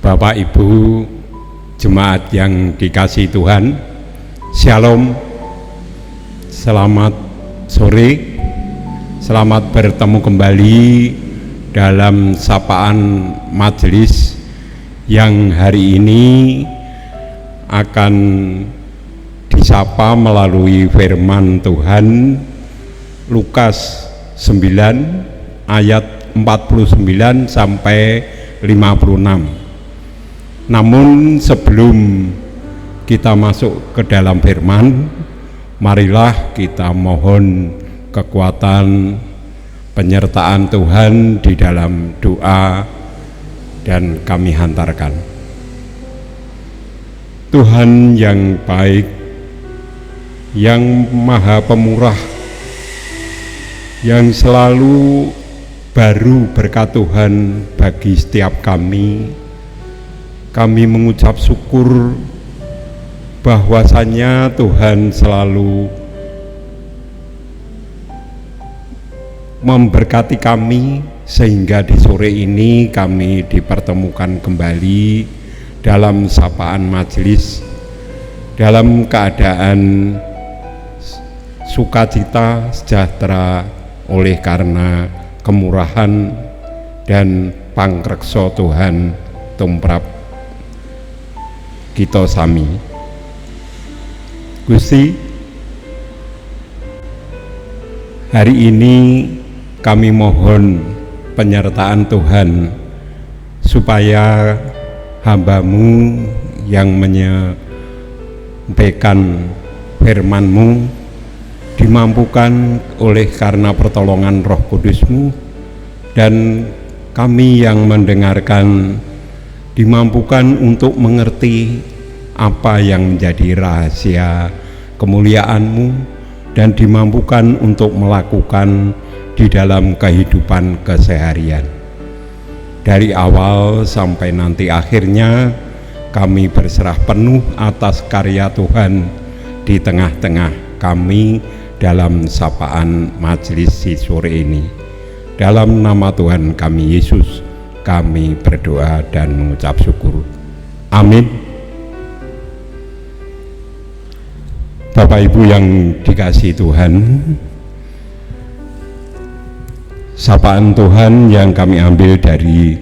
Bapak Ibu jemaat yang dikasihi Tuhan, Shalom, selamat sore, selamat bertemu kembali dalam sapaan majelis yang hari ini akan disapa melalui firman Tuhan Lukas 9 ayat 49 sampai 56. Namun sebelum kita masuk ke dalam firman, marilah kita mohon kekuatan penyertaan Tuhan di dalam doa dan kami hantarkan. Tuhan yang baik, yang maha pemurah, yang selalu baru berkat Tuhan bagi setiap kami mengucap syukur bahwasanya Tuhan selalu memberkati kami sehingga di sore ini kami dipertemukan kembali dalam sapaan majelis dalam keadaan sukacita sejahtera oleh karena kemurahan dan pangreksa Tuhan tumrap kita sami. Gusti, hari ini kami mohon penyertaan Tuhan supaya hamba-Mu yang menyampaikan firman-Mu dimampukan oleh karena pertolongan Roh Kudus-Mu, dan kami yang mendengarkan dimampukan untuk mengerti apa yang menjadi rahasia kemuliaan-Mu dan dimampukan untuk melakukan di dalam kehidupan keseharian. Dari awal sampai nanti akhirnya kami berserah penuh atas karya Tuhan di tengah-tengah kami dalam sapaan majelis si sore ini. Dalam nama Tuhan kami Yesus kami berdoa dan mengucap syukur. Amin. Bapak Ibu yang dikasihi Tuhan, sapaan Tuhan yang kami ambil dari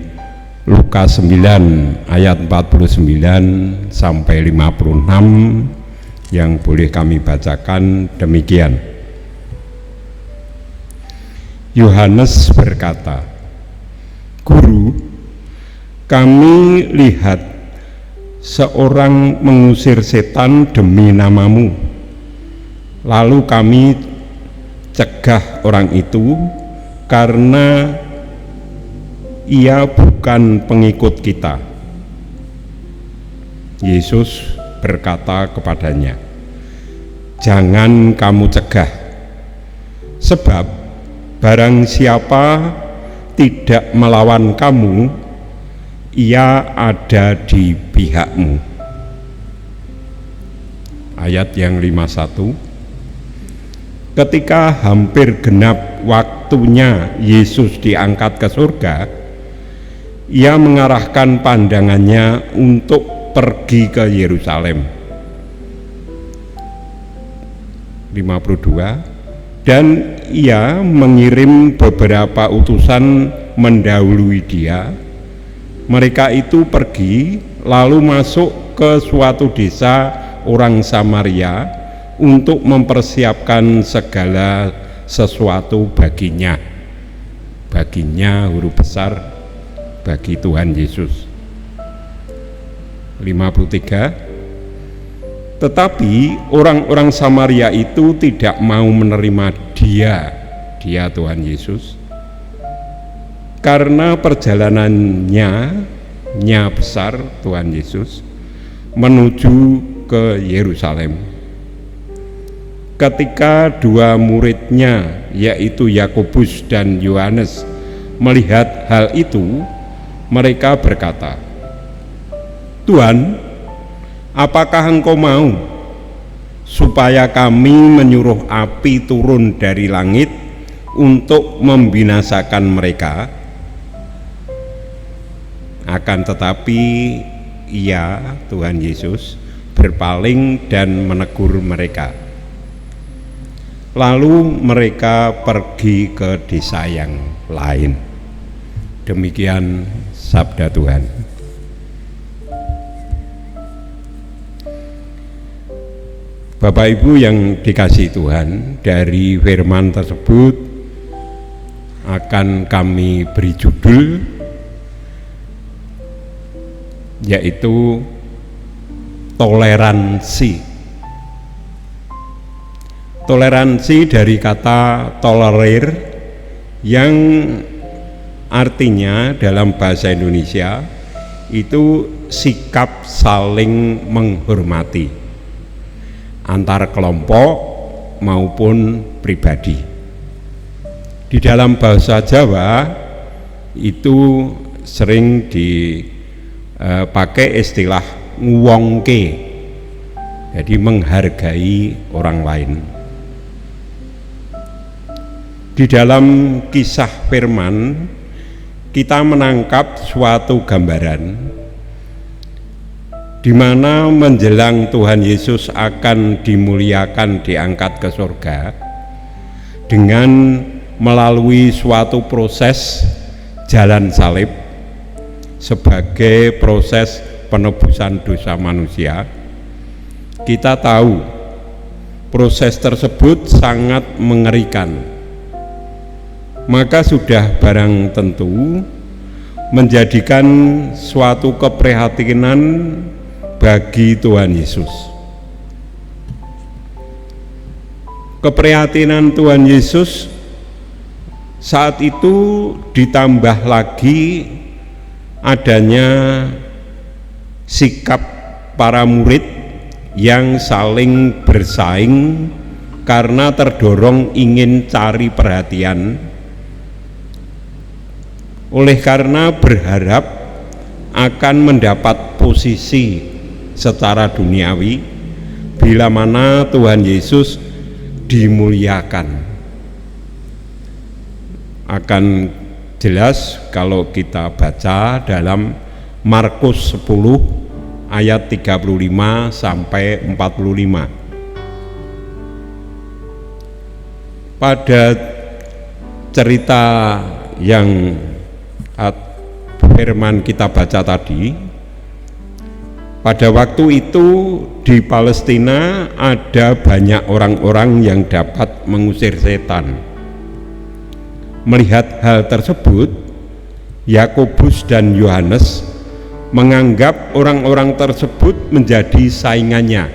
Lukas 9 ayat 49 sampai 56 yang boleh kami bacakan demikian. Yohanes berkata, "Guru, kami lihat seorang mengusir setan demi nama-Mu. Lalu kami cegah orang itu karena ia bukan pengikut kita." Yesus berkata kepadanya, "Jangan kamu cegah, sebab barang siapa tidak melawan kamu, ia ada di pihak-Mu." Ayat yang 51. Ketika hampir genap waktunya Yesus diangkat ke surga, ia mengarahkan pandangannya untuk pergi ke Yerusalem. 52. Dan ia mengirim beberapa utusan mendahului dia. Mereka itu pergi lalu masuk ke suatu desa orang Samaria untuk mempersiapkan segala sesuatu baginya. Baginya huruf besar, bagi Tuhan Yesus. 53. Tetapi orang-orang Samaria itu tidak mau menerima dia Tuhan Yesus, karena perjalanannya besar Tuhan Yesus menuju ke Yerusalem. Ketika dua muridnya yaitu Yakobus dan Yohanes melihat hal itu, mereka berkata, "Tuhan, apakah Engkau mau supaya kami menyuruh api turun dari langit untuk membinasakan mereka?" Akan tetapi Ia, Tuhan Yesus, berpaling dan menegur mereka. Lalu mereka pergi ke desa yang lain. Demikian sabda Tuhan. Bapak Ibu yang dikasihi Tuhan, dari firman tersebut akan kami beri judul, yaitu toleransi. Toleransi dari kata tolerir yang artinya dalam bahasa Indonesia itu sikap saling menghormati antar kelompok maupun pribadi. Di dalam bahasa Jawa itu sering dipakai istilah nguwongke, jadi menghargai orang lain. Di dalam kisah firman kita menangkap suatu gambaran di mana menjelang Tuhan Yesus akan dimuliakan, diangkat ke surga dengan melalui suatu proses jalan salib sebagai proses penebusan dosa manusia. Kita tahu proses tersebut sangat mengerikan. Maka sudah barang tentu menjadikan suatu keprihatinan bagi Tuhan Yesus. Keprihatinan Tuhan Yesus saat itu ditambah lagi adanya sikap para murid yang saling bersaing karena terdorong ingin cari perhatian, oleh karena berharap akan mendapat posisi secara duniawi bila mana Tuhan Yesus dimuliakan. Akan jelas kalau kita baca dalam Markus 10 ayat 35 sampai 45. Pada cerita yang firman kita baca tadi, pada waktu itu di Palestina ada banyak orang-orang yang dapat mengusir setan. Melihat hal tersebut, Yakobus dan Yohanes menganggap orang-orang tersebut menjadi saingannya.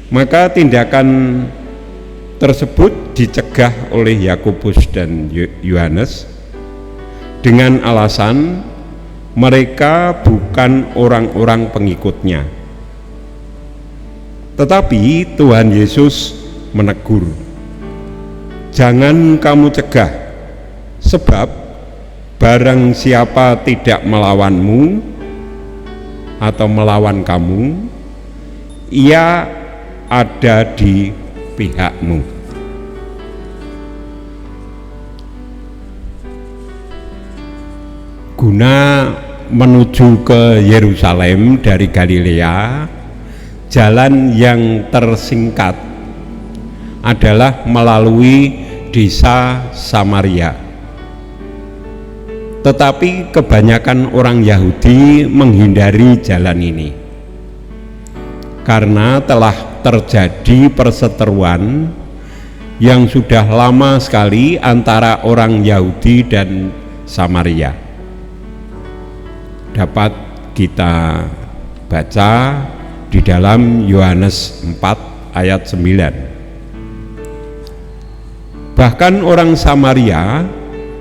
Maka tindakan tersebut dicegah oleh Yakobus dan Yohanes dengan alasan mereka bukan orang-orang pengikutnya. Tetapi Tuhan Yesus menegur, "Jangan kamu cegah, sebab barang siapa tidak melawanmu atau melawan kamu, ia ada di pihakmu." Guna menuju ke Yerusalem dari Galilea, jalan yang tersingkat adalah melalui desa Samaria. Tetapi kebanyakan orang Yahudi menghindari jalan ini karena telah terjadi perseteruan yang sudah lama sekali antara orang Yahudi dan Samaria. Dapat kita baca di dalam Yohanes 4 ayat 9. Bahkan orang Samaria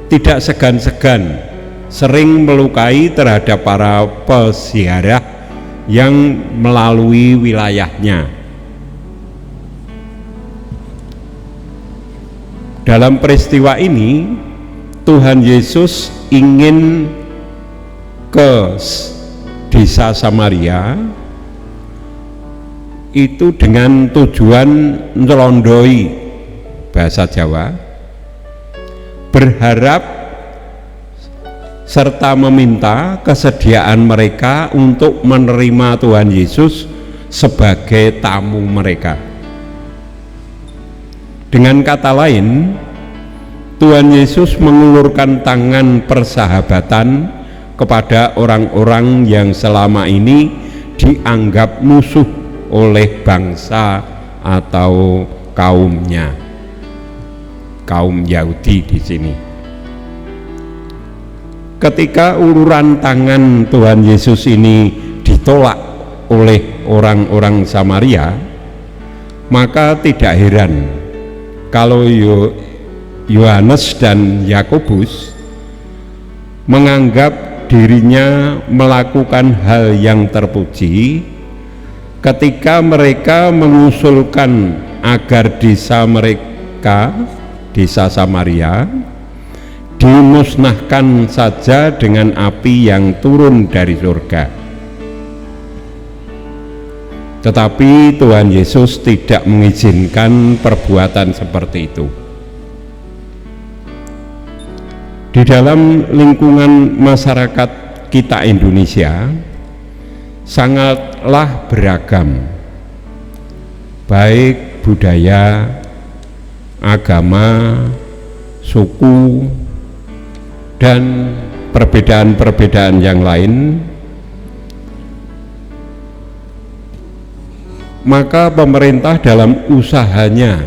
tidak segan-segan sering melukai terhadap para peziarah yang melalui wilayahnya. Dalam peristiwa ini Tuhan Yesus ingin ke desa Samaria itu dengan tujuan ngelondoi, bahasa Jawa, berharap serta meminta kesediaan mereka untuk menerima Tuhan Yesus sebagai tamu mereka. Dengan kata lain, Tuhan Yesus mengulurkan tangan persahabatan kepada orang-orang yang selama ini dianggap musuh oleh bangsa atau kaumnya, kaum Yahudi di sini. Ketika uluran tangan Tuhan Yesus ini ditolak oleh orang-orang Samaria, maka tidak heran kalau Yohanes dan Yakobus menganggap dirinya melakukan hal yang terpuji ketika mereka mengusulkan agar desa mereka, desa Samaria, dimusnahkan saja dengan api yang turun dari surga. Tetapi Tuhan Yesus tidak mengizinkan perbuatan seperti itu. Di dalam lingkungan masyarakat kita Indonesia sangatlah beragam, baik budaya, agama, suku, dan perbedaan-perbedaan yang lain. Maka pemerintah dalam usahanya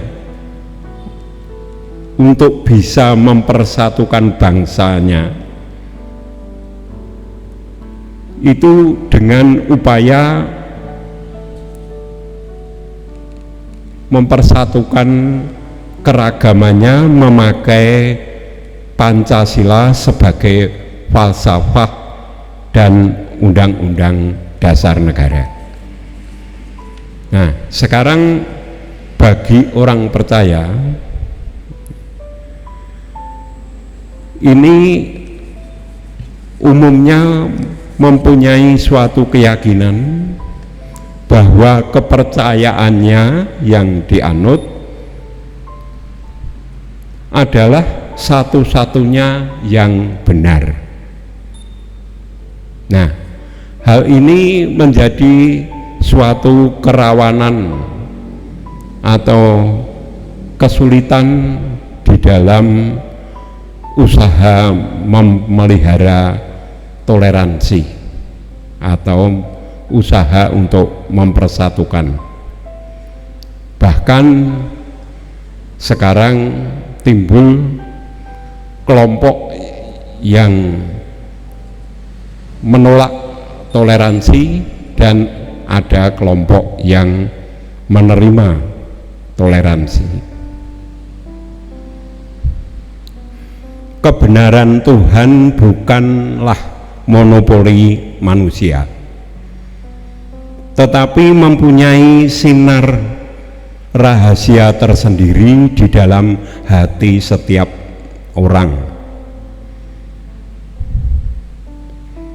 untuk bisa mempersatukan bangsanya itu dengan upaya mempersatukan keragamannya memakai Pancasila sebagai falsafah dan undang-undang dasar negara. Nah, sekarang bagi orang percaya ini umumnya mempunyai suatu keyakinan bahwa kepercayaannya yang dianut adalah satu-satunya yang benar. Nah, hal ini menjadi suatu kerawanan atau kesulitan di dalam usaha memelihara toleransi atau usaha untuk mempersatukan. Bahkan sekarang timbul kelompok yang menolak toleransi dan ada kelompok yang menerima toleransi. Kebenaran Tuhan bukanlah monopoli manusia, tetapi mempunyai sinar rahasia tersendiri di dalam hati setiap orang.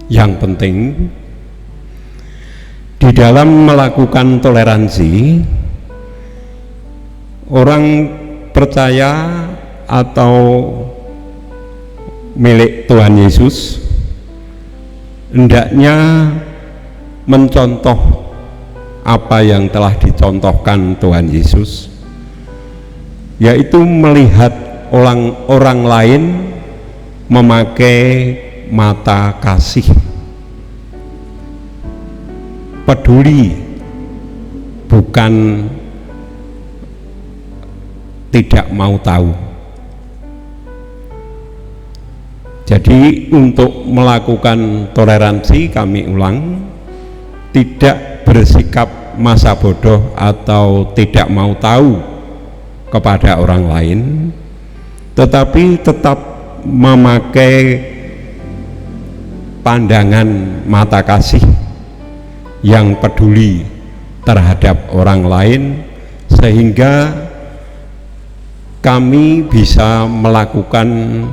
Yang penting di dalam melakukan toleransi, orang percaya atau milik Tuhan Yesus hendaknya mencontoh apa yang telah dicontohkan Tuhan Yesus, yaitu melihat orang lain memakai mata kasih, peduli, bukan tidak mau tahu. Jadi untuk melakukan toleransi, kami ulang, tidak bersikap masa bodoh atau tidak mau tahu kepada orang lain, tetapi tetap memakai pandangan mata kasih yang peduli terhadap orang lain, sehingga kami bisa melakukan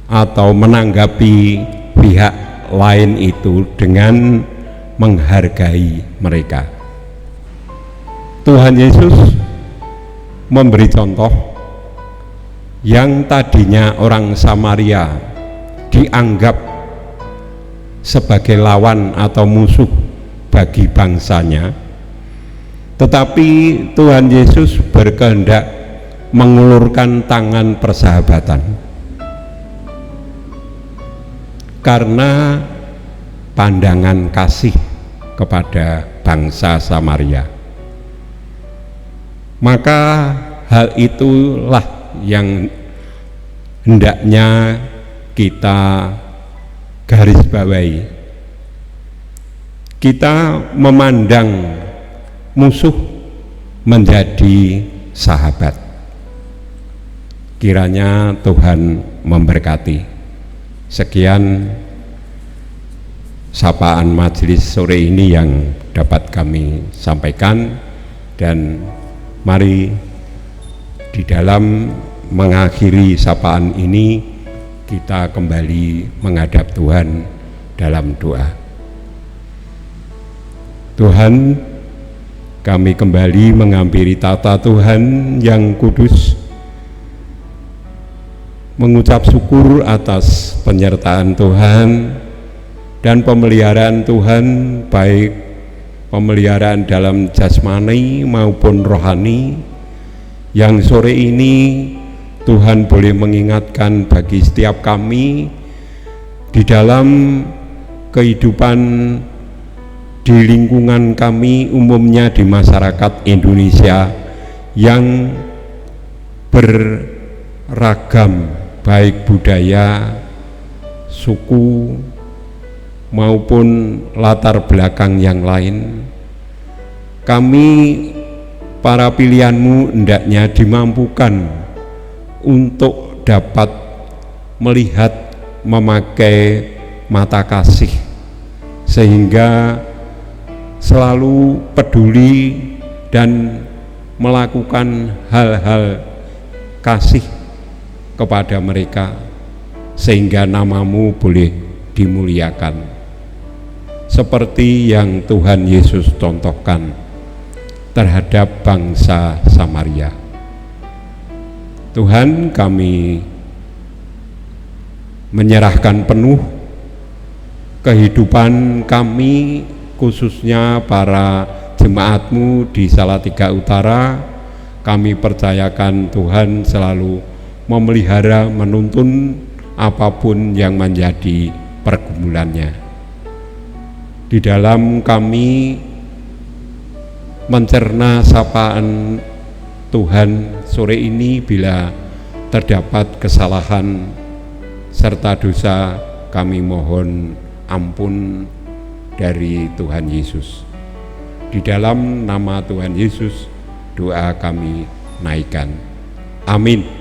atau menanggapi pihak lain itu dengan menghargai mereka. Tuhan Yesus memberi contoh yang tadinya orang Samaria dianggap sebagai lawan atau musuh bagi bangsanya, tetapi Tuhan Yesus berkehendak mengulurkan tangan persahabatan karena pandangan kasih kepada bangsa Samaria. Maka hal itulah yang hendaknya kita garis bawahi. Kita memandang musuh menjadi sahabat. Kiranya Tuhan memberkati. Sekian sapaan majelis sore ini yang dapat kami sampaikan, dan mari di dalam mengakhiri sapaan ini kita kembali menghadap Tuhan dalam doa. Tuhan, kami kembali menghampiri tata Tuhan yang kudus, mengucap syukur atas penyertaan Tuhan dan pemeliharaan Tuhan, baik pemeliharaan dalam jasmani maupun rohani, yang sore ini Tuhan boleh mengingatkan bagi setiap kami di dalam kehidupan di lingkungan kami, umumnya di masyarakat Indonesia yang beragam, baik budaya, suku maupun latar belakang yang lain. Kami para pilihanmu hendaknya dimampukan untuk dapat melihat, memakai mata kasih, sehingga selalu peduli dan melakukan hal-hal kasih kepada mereka, sehingga namamu boleh dimuliakan seperti yang Tuhan Yesus contohkan terhadap bangsa Samaria. Tuhan, kami menyerahkan penuh kehidupan kami, khususnya para jemaat-Mu di Salatiga Utara. Kami percayakan Tuhan selalu memelihara, menuntun apapun yang menjadi pergumulannya. Di dalam kami mencerna sapaan Tuhan sore ini, bila terdapat kesalahan serta dosa, kami mohon ampun dari Tuhan Yesus. Di dalam nama Tuhan Yesus doa kami naikkan. Amin.